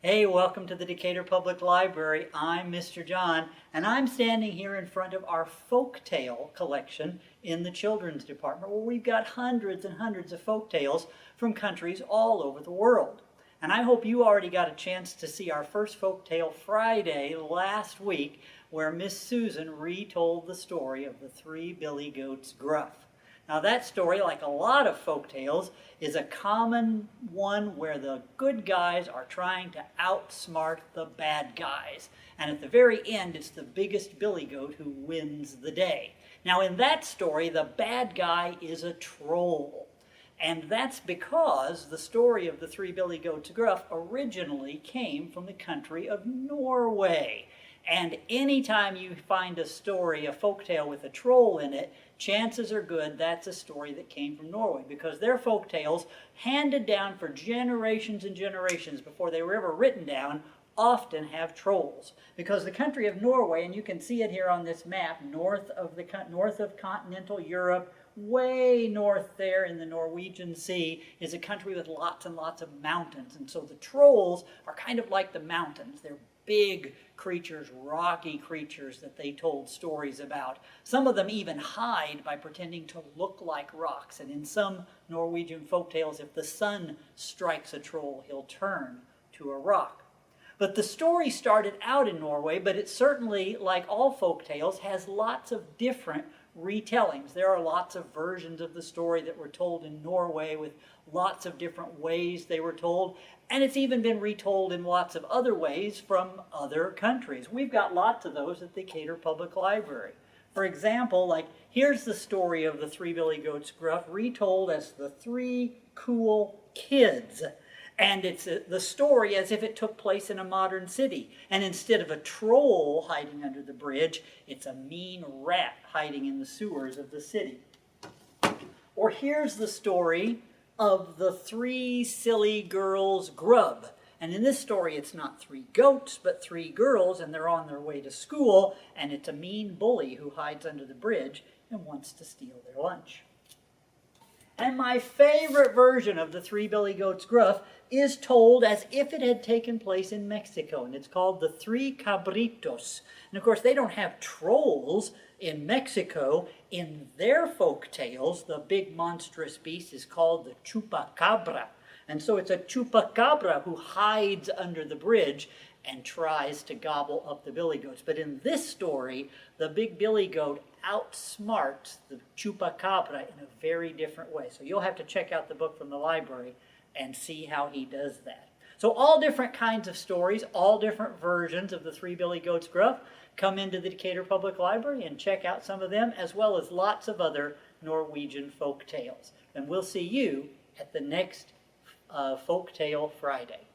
Hey, welcome to the Decatur Public Library. I'm Mr. John, and I'm standing here in front of our folktale collection in the children's department, where we've got hundreds and hundreds of folktales from countries all over the world. And I hope you already got a chance to see our first Folktale Friday last week, where Miss Susan retold the story of the three billy goats Gruff. Now that story, like a lot of folk tales, is a common one where the good guys are trying to outsmart the bad guys. And at the very end, it's the biggest billy goat who wins the day. Now in that story, the bad guy is a troll. And that's because the story of the three billy goats Gruff originally came from the country of Norway. And anytime you find a story, a folktale with a troll in it, chances are good that's a story that came from Norway, because their folk tales, handed down for generations and generations before they were ever written down, often have trolls. Because the country of Norway, and you can see it here on this map, north of continental Europe, way north there in the Norwegian Sea, is a country with lots and lots of mountains. And so the trolls are kind of like the mountains. They're big creatures, rocky creatures that they told stories about. Some of them even hide by pretending to look like rocks. And in some Norwegian folktales, if the sun strikes a troll, he'll turn to a rock. But the story started out in Norway, but it certainly, like all folktales, has lots of different retellings. There are lots of versions of the story that were told in Norway with lots of different ways they were told, and it's even been retold in lots of other ways from other countries. We've got lots of those at the Decatur Public Library. For example, like here's the story of the three billy goats Gruff retold as the three cool kids. And it's the story as if it took place in a modern city. And instead of a troll hiding under the bridge, it's a mean rat hiding in the sewers of the city. Or here's the story of the three silly girls Grub. And in this story, it's not three goats, but three girls, and they're on their way to school, and it's a mean bully who hides under the bridge and wants to steal their lunch. And my favorite version of the three billy goats Gruff is told as if it had taken place in Mexico, and it's called the three cabritos. And of course, they don't have trolls in Mexico. In their folk tales, the big monstrous beast is called the chupacabra. And so it's a chupacabra who hides under the bridge and tries to gobble up the billy goats. But in this story, the big billy goat outsmarts the chupacabra in a very different way. So you'll have to check out the book from the library and see how he does that. So all different kinds of stories, all different versions of the three billy goats Gruff. Come into the Decatur Public Library and check out some of them, as well as lots of other Norwegian folk tales. And we'll see you at the next Folktale Friday.